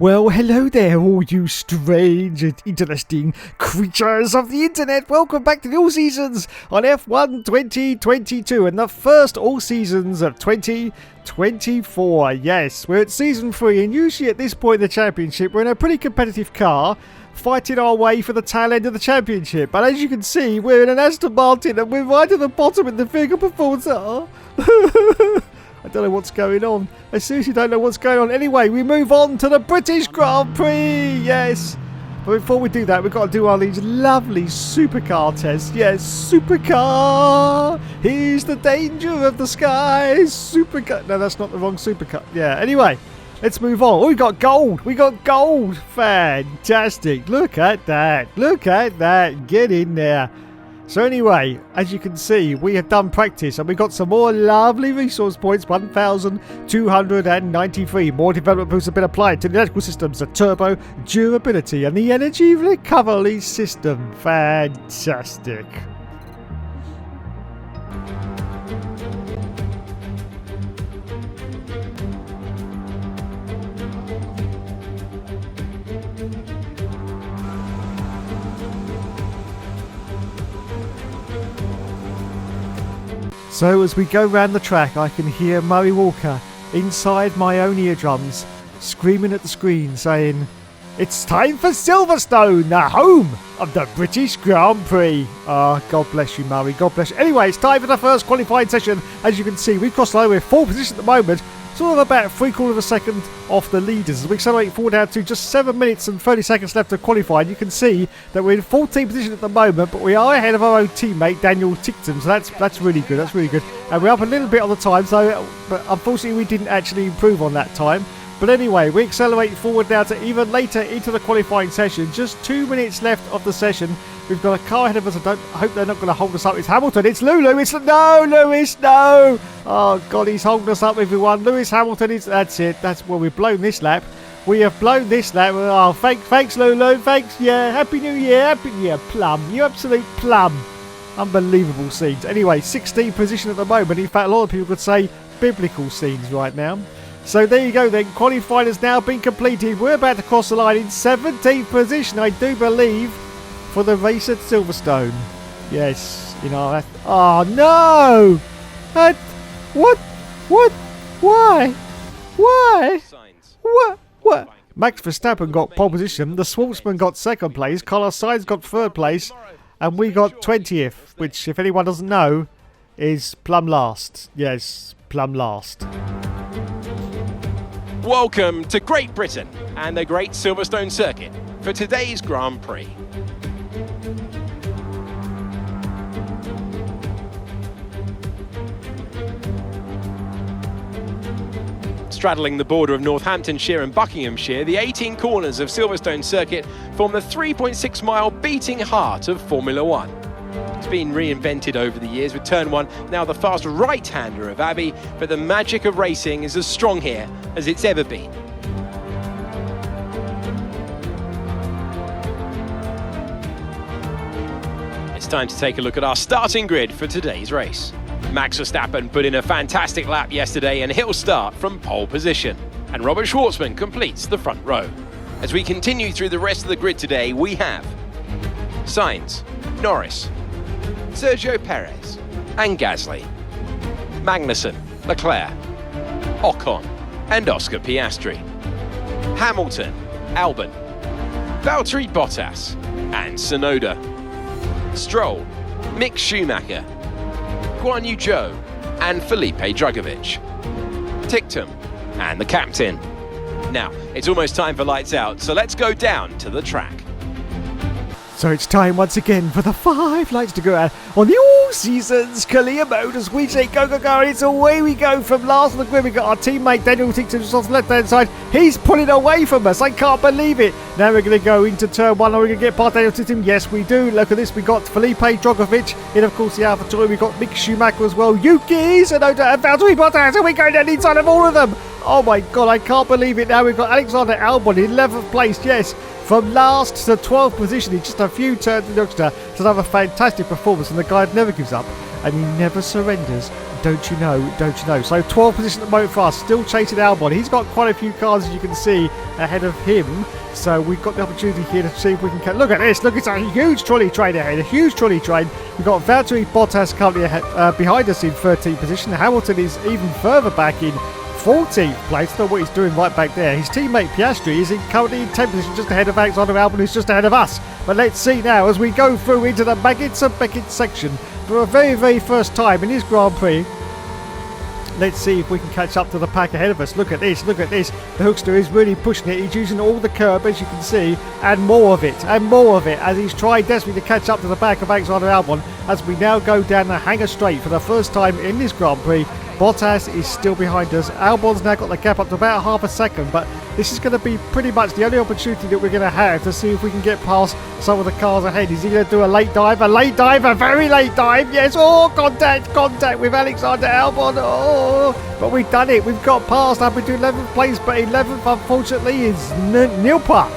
Well, hello there, all you strange and interesting creatures of the internet. Welcome back to the All Seasons on F1 2022 and the first All Seasons of 2024. Yes, we're at Season 3 and usually at this point in the championship we're in a pretty competitive car fighting our way for the tail end of the championship. But as you can see, we're in an Aston Martin and we're right at the bottom in the vehicle performance. I don't know what's going on. I seriously don't know what's going on. Anyway, we move on to the British Grand Prix. Yes. But before we do that, we've got to do all these lovely supercar tests. Yes, supercar. Here's the danger of the skies. Supercar. No, that's not the wrong supercar. Yeah, anyway, let's move on. Oh, we got gold. We got gold. Fantastic. Look at that. Look at that. Get in there. So anyway, as you can see, we have done practice and we got some more lovely resource points, 1,293. More development boosts have been applied to the electrical systems, the turbo, durability and the energy recovery system. Fantastic. So as we go round the track, I can hear Murray Walker inside my own eardrums screaming at the screen saying, "It's time for Silverstone, the home of the British Grand Prix." Oh, God bless you, Murray. God bless you. Anyway, it's time for the first qualifying session. As you can see, we've crossed over with 4th position at the moment. Sort of about 3/4 of a second off the leaders. As we accelerate forward now to just 7 minutes and 30 seconds left to qualify. And you can see that we're in 14th position at the moment, but we are ahead of our own teammate Daniel Tickton. So that's really good. That's really good. And we're up a little bit on the time, so but unfortunately we didn't actually improve on that time. But anyway, we accelerate forward now to even later into the qualifying session. Just 2 minutes left of the session. We've got a car ahead of us. I hope they're not going to hold us up. It's Hamilton. It's Lulu. No, Lewis, no. Oh, God, he's holding us up, everyone. Lewis Hamilton is... That's it. That's well, we've blown this lap. We have blown this lap. Oh, thanks, Lulu. Thanks. Yeah, Happy New Year. Happy New Year, plum. You absolute plum. Unbelievable scenes. Anyway, 16th position at the moment. In fact, a lot of people could say biblical scenes right now. So there you go then. Qualifying has now been completed. We're about to cross the line in 17th position, I do believe, for the race at Silverstone. Yes, you know that. Oh no! What? Why? What? Max Verstappen got pole position. The Schwartzman got 2nd place. Carlos Sainz got 3rd place, and we got 20th, which, if anyone doesn't know, is plumb last. Yes, plumb last. Welcome to Great Britain and the Great Silverstone Circuit for today's Grand Prix. Straddling the border of Northamptonshire and Buckinghamshire, the 18 corners of Silverstone Circuit form the 3.6-mile beating heart of Formula One. It's been reinvented over the years with Turn 1 now the fast right-hander of Abbey, but the magic of racing is as strong here as it's ever been. It's time to take a look at our starting grid for today's race. Max Verstappen put in a fantastic lap yesterday and he'll start from pole position. And Robert Schwartzman completes the front row. As we continue through the rest of the grid today, we have Sainz, Norris, Sergio Perez and Gasly, Magnussen, Leclerc, Ocon and Oscar Piastri, Hamilton, Albon, Valtteri Bottas and Tsunoda, Stroll, Mick Schumacher, Guan Yu Zhou and Felipe Drugovich, Ticktum and the captain. Now, it's almost time for lights out, so let's go down to the track. So it's time once again for the 5 lights to go out on the All Seasons Kalia Motors. We say go, go, go, and it's away we go from last on the grid. We got our teammate Daniel Tickton just on the left-hand side. He's pulling away from us. I can't believe it. Now we're going to go into turn 1. Are we going to get past Daniel Tickton? Yes, we do. Look at this. We got Felipe Drugovich in, of course, the AlphaTauri. We got Mick Schumacher as well. Yuki Tsunoda and Valtteri Bottas, and we're going down the inside of all of them. Oh my God, I can't believe it. Now we've got Alexander Albon in 11th place. Yes. From last to 12th position in just a few turns in Hookster. It's another fantastic performance, and the guy never gives up and he never surrenders. Don't you know? Don't you know? So 12th position at the moment for us, still chasing Albon. He's got quite a few cars, as you can see, ahead of him. So we've got the opportunity here to see if we can... Look at this. Look, it's a huge trolley train ahead. A huge trolley train. We've got Valtteri Bottas currently behind us in 13th position. Hamilton is even further back in 14th place. I don't know what he's doing right back there. His teammate Piastri is currently in 10th position, just ahead of Alexander Albon, who's just ahead of us. But let's see now as we go through into the Maggots and Beckett section for a very, very first time in his Grand Prix. Let's see if we can catch up to the pack ahead of us. Look at this, look at this. The Hookster is really pushing it. He's using all the curb, as you can see, and more of it, as he's trying desperately to catch up to the back of Alexander Albon as we now go down the hangar straight for the first time in this Grand Prix. Bottas is still behind us. Albon's now got the gap up to about half a second, but this is going to be pretty much the only opportunity that we're going to have to see if we can get past some of the cars ahead. Is he going to do a late dive? A late dive, a very late dive. Yes, contact with Alexander Albon. Oh, but we've done it. We've got past up into 11th place, but 11th, unfortunately, is Nilpa.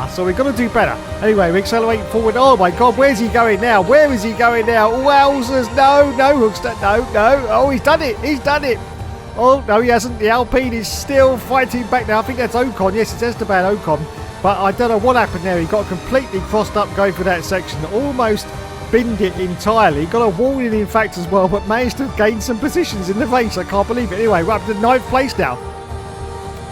So we're going to do better. Anyway, we accelerate forward. Oh my God, where's he going now? Where is he going now? Wowzers, no, Hookster, no. Oh, he's done it. Oh, no, he hasn't. The Alpine is still fighting back now. I think that's Ocon. Yes, it's Esteban Ocon. But I don't know what happened there. He got completely crossed up going through that section. Almost binned it entirely. Got a warning, in fact, as well, but managed to gain some positions in the race. I can't believe it. Anyway, we're up to 9th place now.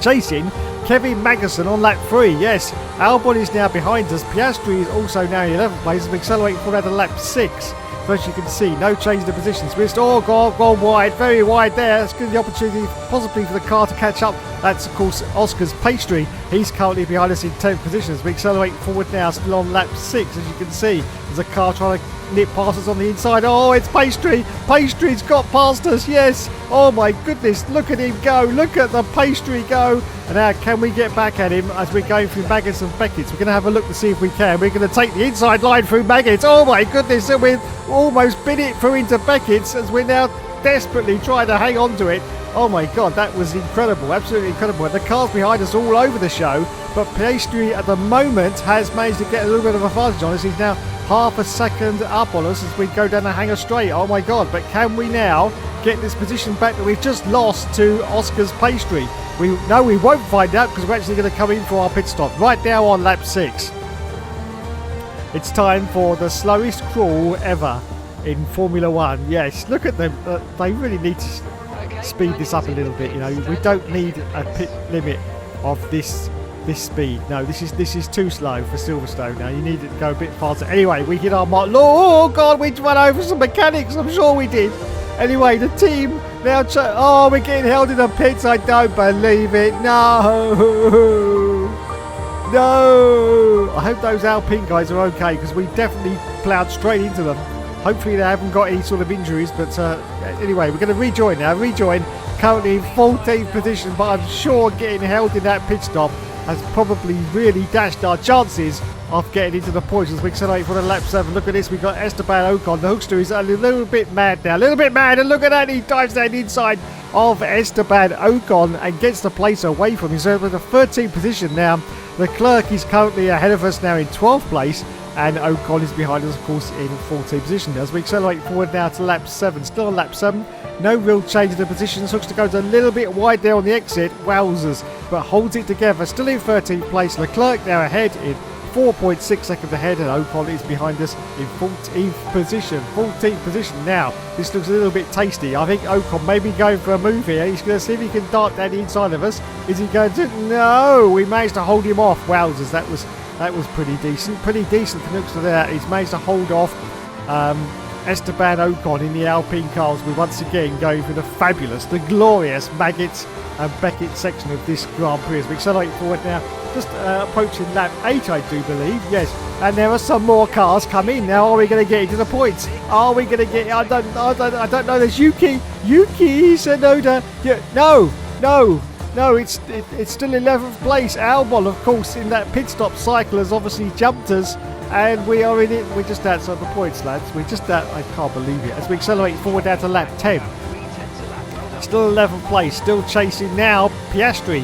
Chasing Kevin Magnussen on lap 3. Yes, Albon is now behind us. Piastri is also now in 11th place as we accelerate forward to lap 6. So as you can see, no change in the positions. We're still gone wide, very wide there. That's good, the opportunity possibly for the car to catch up. That's, of course, Oscar's Pastry. He's currently behind us in 10th position as we accelerate forward now, still on lap 6. As you can see, there's a car trying to nip past us on the inside. Oh, it's Pastry. Pastry's got past us, yes. Oh my goodness, look at him go. Look at the Pastry go. And now can we get back at him as we're going through Maggots and Beckett's? We're going to have a look to see if we can. We're going to take the inside line through Maggots. Oh my goodness, and we've almost been it through into Beckett's as we're now desperately trying to hang on to it. Oh my God, that was incredible, absolutely incredible. And the cars behind us all over the show, but Pastry at the moment has managed to get a little bit of a advantage on us. He's now half a second up on us as we go down the hangar straight. Oh my God, but can we now get this position back that we've just lost to Oscar's Pastry? We won't find out because we're actually going to come in for our pit stop right now on lap 6. It's time for the slowest crawl ever in Formula 1. Yes, look at them. They really need to speed this up a little bit. You know, we don't need a pit limit of this speed. No, this is too slow for Silverstone. Now you need it to go a bit faster. Anyway, we hit our mark. Oh God, we run over some mechanics. I'm sure we did. Anyway, the team now. We're getting held in the pits. I don't believe it. No. I hope those Alpine guys are okay because we definitely ploughed straight into them. Hopefully they haven't got any sort of injuries. But anyway, we're going to rejoin now. Currently in 14th position, but I'm sure getting held in that pit stop has probably really dashed our chances of getting into the points as we accelerate for the lap 7. Look at this, we've got Esteban Ocon. The Hookster is a little bit mad now, and look at that, he dives down inside of Esteban Ocon and gets the place away from him. So we're in the 13th position now. Leclerc is currently ahead of us now in 12th place, and Ocon is behind us, of course, in 14th position. As we accelerate forward now to lap 7, still on lap 7. No real change in the positions. Looks to go a little bit wide there on the exit. Wowzers. But holds it together. Still in 13th place. Leclerc now ahead in 4.6 seconds ahead. And Ocon is behind us in 14th position. 14th position now. This looks a little bit tasty. I think Ocon may be going for a move here. He's going to see if he can dart down the inside of us. Is he going to? No. We managed to hold him off. Wowzers. That was pretty decent. Pretty decent for Nooks to there. He's managed to hold off Esteban Ocon in the Alpine cars. We're once again going for the fabulous, the glorious Maggots and Beckett section of this Grand Prix as we accelerate forward now, just approaching lap 8, I do believe. Yes, and there are some more cars coming now. Are we going to get into the points? Are we going to get? I don't know. There's Yuki Tsunoda. Yeah, no. It's still 11th place. Albon, of course, in that pit stop cycle has obviously jumped us. And we are in it. We're just outside the points, lads. I can't believe it. As we accelerate forward down to lap 10. Still 11th place. Still chasing now. Piastri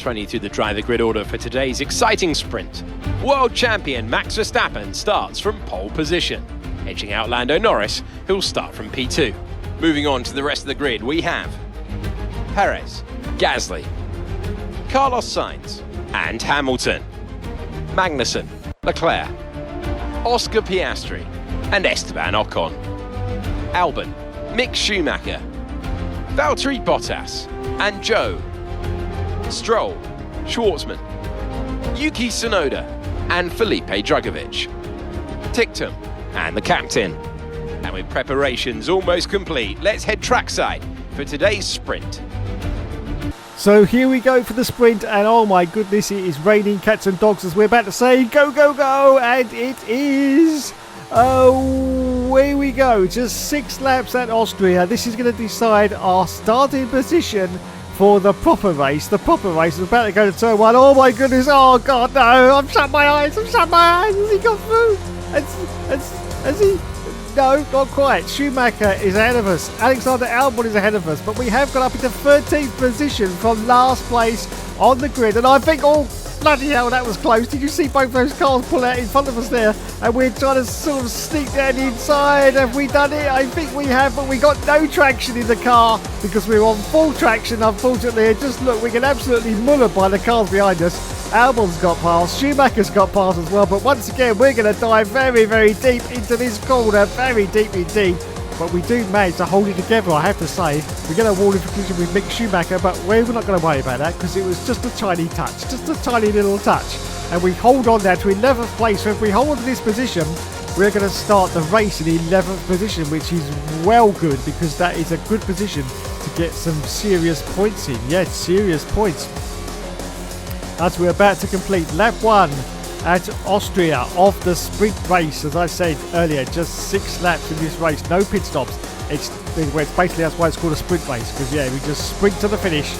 Let's run you through the driver grid order for today's exciting sprint. World champion Max Verstappen starts from pole position, edging out Lando Norris, who'll start from P2. Moving on to the rest of the grid, we have Perez, Gasly, Carlos Sainz and Hamilton, Magnussen, Leclerc, Oscar Piastri and Esteban Ocon, Albon, Mick Schumacher, Valtteri Bottas and Joe, Stroll, Schwartzman, Yuki Tsunoda and Felipe Drugovich, Ticktum and the captain. And with preparations almost complete, let's head trackside for today's sprint. So here we go for the sprint, and oh my goodness, it is raining cats and dogs as we're about to say go, go, go, and it is. Oh, here we go. Just 6 laps at Austria. This is going to decide our starting position for the proper race. The proper race is about to go to turn 1. Oh my goodness, oh god, no, I've shut my eyes, Has he got through? Has he? No, not quite. Schumacher is ahead of us. Alexander Albon is ahead of us. But we have got up into 13th position from last place on the grid. And I think, oh, bloody hell, that was close. Did you see both those cars pull out in front of us there? And we're trying to sort of sneak down the inside. Have we done it? I think we have, but we got no traction in the car because we're on full traction, unfortunately. And just look, we get absolutely mullered by the cars behind us. Albon's got past, Schumacher's got past as well, but once again we're going to dive very, very deep into this corner, very deep indeed. But we do manage to hold it together, I have to say. We get a wall in collision with Mick Schumacher, but we're not going to worry about that because it was just a tiny touch, just a tiny little touch. And we hold on there to 11th place, so if we hold on to this position, we're going to start the race in 11th position, which is well good because that is a good position to get some serious points in. Yes, serious points. As we're about to complete lap 1 at Austria of the sprint race. As I said earlier, just 6 laps in this race, no pit stops. It's basically, that's why it's called a sprint race, because yeah, we just sprint to the finish.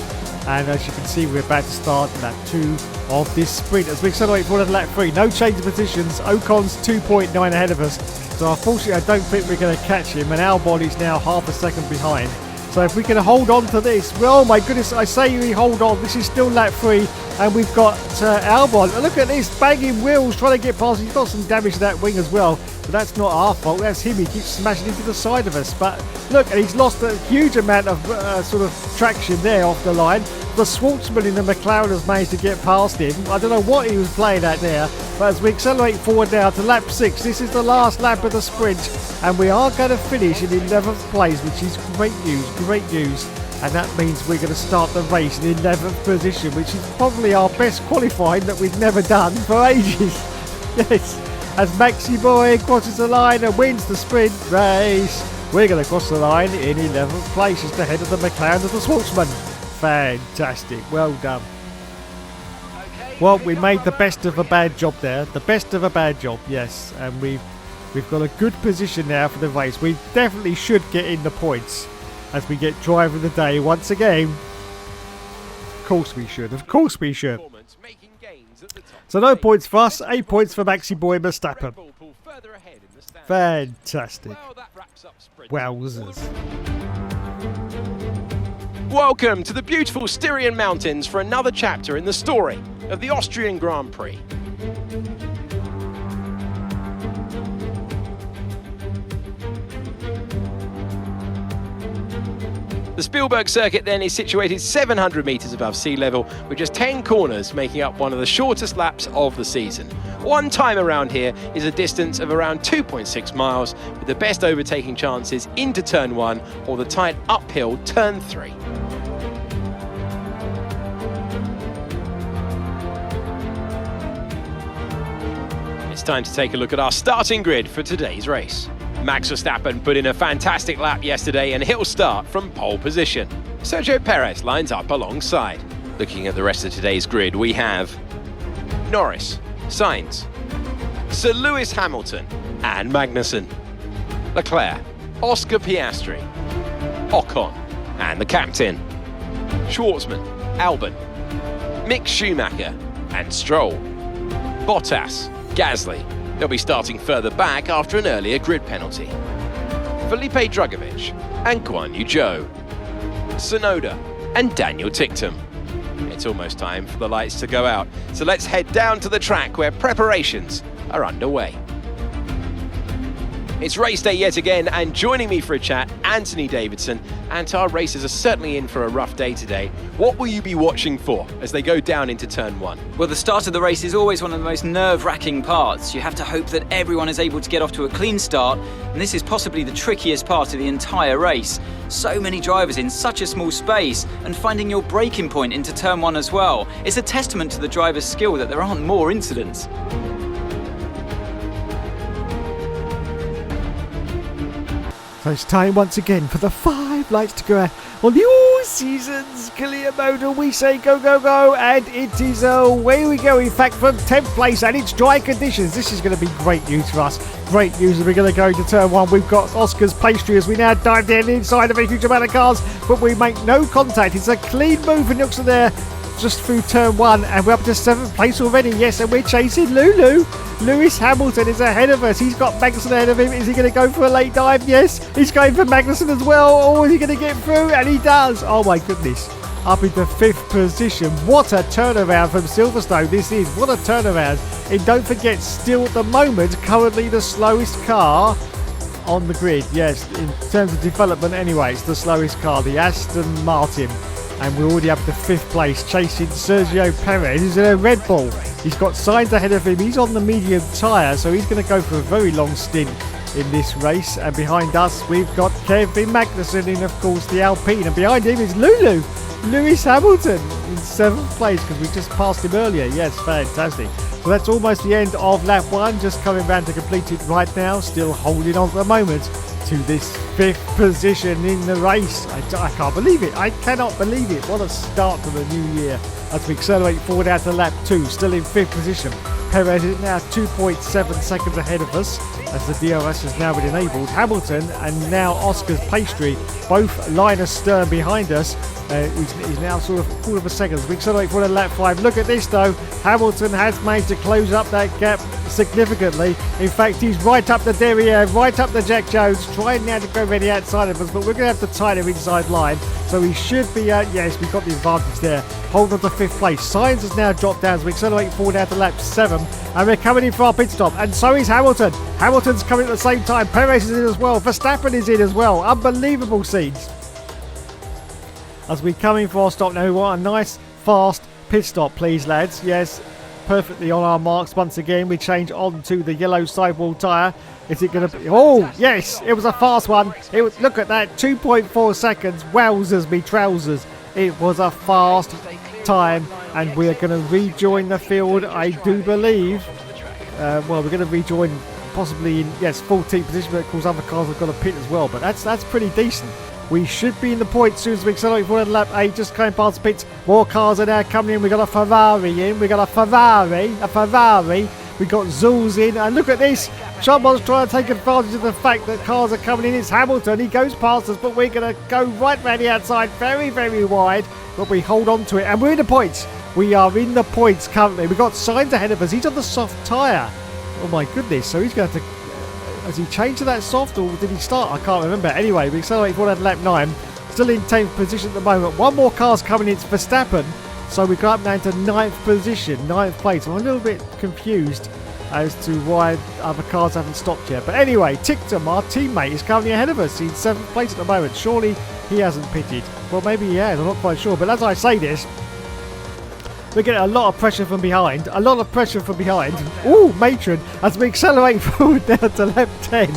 And as you can see, we're about to start lap 2 of this sprint as we accelerate forward to lap 3. No change of positions. Ocon's 2.9 ahead of us, so unfortunately I don't think we're going to catch him, and Albon is now half a second behind. So if we can hold on to this, well, oh my goodness, I say we hold on. This is still lap 3, and we've got Albon. Look at this, banging wheels, trying to get past. He's got some damage to that wing as well, but that's not our fault. That's him. He keeps smashing into the side of us. But look, and he's lost a huge amount of sort of traction there off the line. The Schwartzman in the McLaren has managed to get past him. I don't know what he was playing at there, but as we accelerate forward now to lap 6, this is the last lap of the sprint, and we are going to finish in 11th place, which is great news. And that means we're going to start the race in 11th position, which is probably our best qualifying that we've never done for ages. Yes, as Maxi Boy crosses the line and wins the sprint race, we're going to cross the line in 11th place, just ahead of the McLaren of the Schwartzman. Fantastic, well done. Well, we made the best of a bad job there. The best of a bad job, yes. And we've got a good position now for the race. We definitely should get in the points as we get driver of the day once again. Of course we should. So no points for us. 8 points for Maxi Boy Verstappen. Fantastic. Wowzers. Welcome to the beautiful Styrian Mountains for another chapter in the story of the Austrian Grand Prix. The Spielberg circuit then is situated 700 metres above sea level, with just 10 corners making up one of the shortest laps of the season. One time around here is a distance of around 2.6 miles, with the best overtaking chances into turn 1 or the tight uphill turn 3. It's time to take a look at our starting grid for today's race. Max Verstappen put in a fantastic lap yesterday and he'll start from pole position. Sergio Perez lines up alongside. Looking at the rest of today's grid, we have Norris, Sainz, Sir Lewis Hamilton and Magnussen, Leclerc, Oscar Piastri, Ocon and the captain, Schwartzman, Albon, Mick Schumacher and Stroll, Bottas, Gasly. They'll be starting further back after an earlier grid penalty. Felipe Drugovich and Guan Yu Zhou, Tsunoda and Daniel Ticktum, It's almost time for the lights to go out, so let's head down to the track where preparations are underway. It's race day yet again, and joining me for a chat, Anthony Davidson. And our racers are certainly in for a rough day today. What will you be watching for as they go down into turn one? Well, the start of the race is always one of the most nerve-wracking parts. You have to hope that everyone is able to get off to a clean start, and this is possibly the trickiest part of the entire race. So many drivers in such a small space, and finding your braking point into turn one as well. It's a testament to the driver's skill that there aren't more incidents. So it's time once again for the 5 lights to go out on the all-seasons clear motor. We say go, go, go, and it is away we go. In fact, from 10th place, and it's dry conditions. This is going to be great news for us. Great news as we're going to go into turn one. We've got Oscar's pastry as we now dive down inside of a huge amount of cars, but we make no contact. It's a clean move and looks at there just through turn one, and we're up to 7th place already. Yes, and we're chasing Lulu. Lewis Hamilton is ahead of us. He's got Magnussen ahead of him. Is he going to go for a late dive? Yes, he's going for Magnussen as well. Oh, is he going to get through? And he does. Oh my goodness. Up into 5th position. What a turnaround from Silverstone this is. What a turnaround. And don't forget, still at the moment, currently the slowest car on the grid. Yes, in terms of development anyway, it's the slowest car, the Aston Martin. And we're already up to 5th place, chasing Sergio Perez, who's in a Red Bull. He's got Sainz ahead of him. He's on the medium tyre, so he's going to go for a very long stint in this race. And behind us, we've got Kevin Magnussen in, of course, the Alpine. And behind him is Lewis Hamilton in 7th place, because we just passed him earlier. Yes, fantastic. So that's almost the end of lap 1, just coming round to complete it right now. Still holding on at the moment to this 5th position in the race. I can't believe it. I cannot believe it. What a start to the new year as we accelerate forward out to lap 2, still in 5th position. Perez is now 2.7 seconds ahead of us as the DRS has now been enabled. Hamilton and now Oscar's pastry, both line astern behind us. He's now sort of a quarter of a second. We accelerate forward at lap 5. Look at this though. Hamilton has managed to close up that gap significantly. In fact, he's right up the derriere, right up the Jack Jones, trying now to go ready outside of us, but we're going to have to tie him inside line. So he should be, yes, we've got the advantage there. Hold on to 5th place. Sainz has now dropped down as we accelerate forward out to lap 7. And we're coming in for our pit stop. And so is Hamilton. Hamilton's coming at the same time. Perez is in as well. Verstappen is in as well. Unbelievable scenes. As we come in for our stop now, we want a nice, fast pit stop, please, lads. Yes, perfectly on our marks once again. We change on to the yellow sidewall tyre. Is it going to be... Oh, yes, it was a fast one. It was, look at that, 2.4 seconds. Wowzers me trousers. It was a fast time, and we're going to rejoin the field, I do believe. Well, we're going to rejoin possibly in, yes, 14th position, but of course other cars have got a pit as well. But that's pretty decent. We should be in the points as soon as we accelerate forward lap 8, just going past the pits. More cars are now coming in. We've got a Ferrari in. We've got a Ferrari. We've got Zul's in. And look at this. Someone's trying to take advantage of the fact that cars are coming in. It's Hamilton. He goes past us, but we're going to go right round the outside. Very, very wide. But we hold on to it. And we're in the points. We are in the points currently. We've got Sainz ahead of us. He's on the soft tyre. Oh, my goodness. So he's going to... Has he changed to that soft, or did he start? I can't remember. Anyway, we accelerate forward at lap 9. Still in 10th position at the moment. One more car's coming in. It's Verstappen. So we go up now to 9th position, 9th place. I'm a little bit confused as to why other cars haven't stopped yet. But anyway, Tictum, our teammate, is currently ahead of us. He's 7th place at the moment. Surely he hasn't pitted. Well, maybe he has. I'm not quite sure. But as I say this, we're getting a lot of pressure from behind. Ooh, Matron, as we accelerate forward now to lap 10.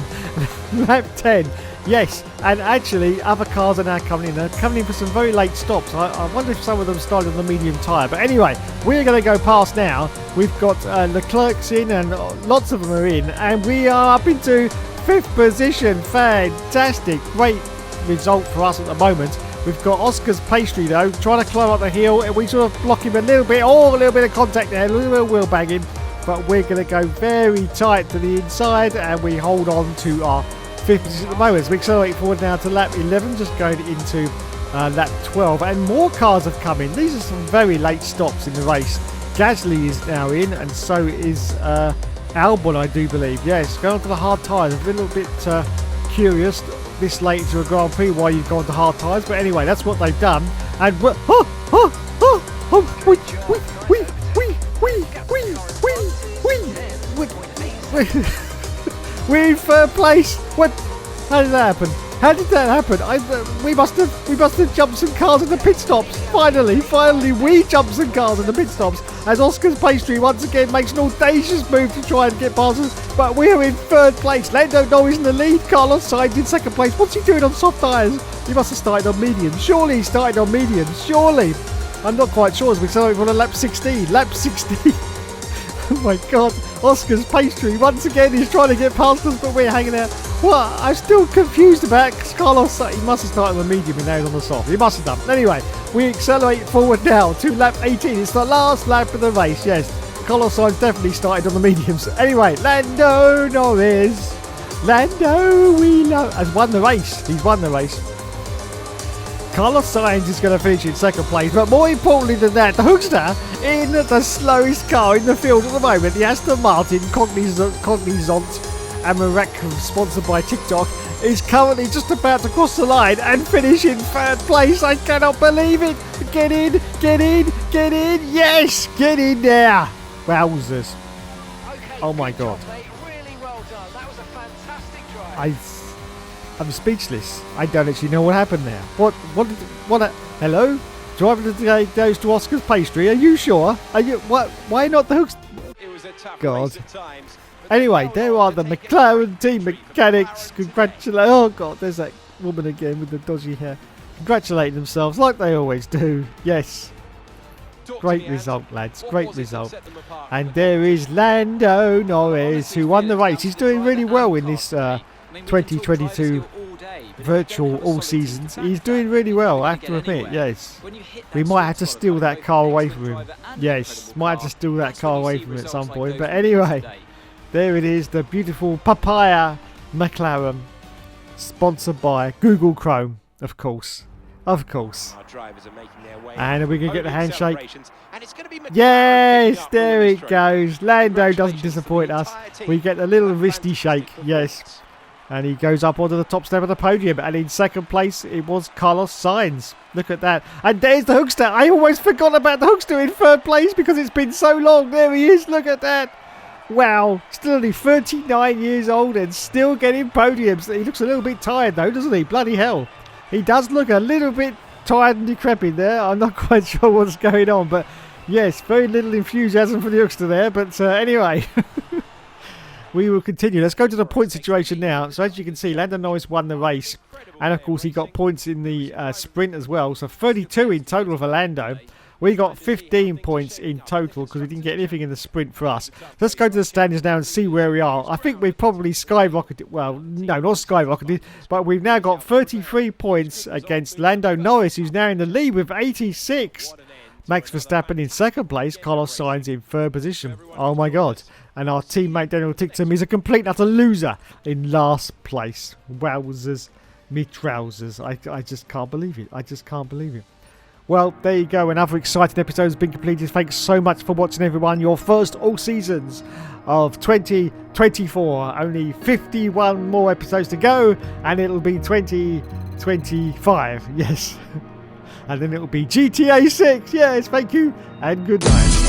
Lap 10. Yes, and actually other cars are now coming in. They're coming in for some very late stops. I wonder if some of them started on the medium tyre. But anyway, we're going to go past now. We've got Leclerc's in, and lots of them are in. And we are up into 5th position. Fantastic. Great result for us at the moment. We've got Oscar's pastry though, trying to climb up the hill, and we sort of block him a little bit. Oh, a little bit of contact there, a little bit of wheel banging. But we're going to go very tight to the inside, and we hold on to our 5th position at the moment. So we accelerate forward now to lap 11, just going into lap 12. And more cars have come in. These are some very late stops in the race. Gasly is now in, and so is Albon, I do believe. Yes, going on to the hard tyres. I'm a little bit curious this late into a Grand Prix why you've gone to hard tyres, but anyway, that's what they've done. And Oh, we're in third place. What? How did that happen? How did that happen? We must have jumped some cars in the pit stops. Finally, we jumped some cars in the pit stops as Oscar's Pastry once again makes an audacious move to try and get past us. But we are in third place. Lando Norris in the lead. Carlos Sainz in second place. What's he doing on soft tyres? He must have started on mediums. Surely he started on mediums. Surely. I'm not quite sure as we started on a lap 16. Lap 16. Oh my God. Oscar's Pastry once again is trying to get past us, but we're hanging out. Well, I'm still confused about it because Carlos, he must have started on the medium and now he's on the soft. He must have done. Anyway, we accelerate forward now to lap 18. It's the last lap of the race, yes. Carlos Sainz definitely started on the mediums. Anyway, Lando Norris. Lando, we love. Has won the race. He's won the race. Carlos Sainz is going to finish in second place, but more importantly than that, the Hookster in the slowest car in the field at the moment, the Aston Martin Cognizant Amarok, sponsored by TikTok, is currently just about to cross the line and finish in third place. I cannot believe it. Get in, get in, get in. Yes, get in there. Wowzers. Oh my God. Really well done. That was a fantastic drive. I'm speechless. I don't actually know what happened there. What, hello? Driver of the day goes to Oscar's Pastry. Are you sure? Are you, what, why not the hooks? It was a tough God. race at times. Anyway, there are the McLaren team mechanics. Congratulate. Oh God, there's that woman again with the dodgy hair. Congratulating themselves like they always do. Yes. Great result, lads. Great result. And there is Lando Norris, who won the race. He's doing really well in this 2022 virtual all seasons. He's doing really well, I have to admit, yes. We might have to steal that car away from him. Yes, might have to steal that car away from him at some point. But anyway, there it is, the beautiful Papaya McLaren, sponsored by Google Chrome, of course. Of course. And we can get the handshake. Yes, there it goes. Lando doesn't disappoint us. We get a little wristy shake, yes. And he goes up onto the top step of the podium. And in second place, it was Carlos Sainz. Look at that. And there's the Hookster. I almost forgot about the Hookster in third place because it's been so long. There he is. Look at that. Wow. Still only 39 years old and still getting podiums. He looks a little bit tired though, doesn't he? Bloody hell. He does look a little bit tired and decrepit there. I'm not quite sure what's going on. But yes, very little enthusiasm for the Hookster there. But anyway... We will continue. Let's go to the point situation now. So as you can see, Lando Norris won the race. And of course, he got points in the sprint as well. So 32 in total for Lando. We got 15 points in total because we didn't get anything in the sprint for us. So let's go to the standings now and see where we are. I think we've probably skyrocketed. Well, no, not skyrocketed. But we've now got 33 points against Lando Norris, who's now in the lead with 86. Max Verstappen in second place, Carlos Sainz in third position. Oh my God. And our teammate Daniel Ticktum is a complete and utter loser in last place. Wowzers, me trousers. I just can't believe it. I just can't believe it. Well, there you go. Another exciting episode has been completed. Thanks so much for watching, everyone. Your first all seasons of 2024. Only 51 more episodes to go. And it'll be 2025. Yes. And then it'll be GTA 6. Yes, thank you. And good night.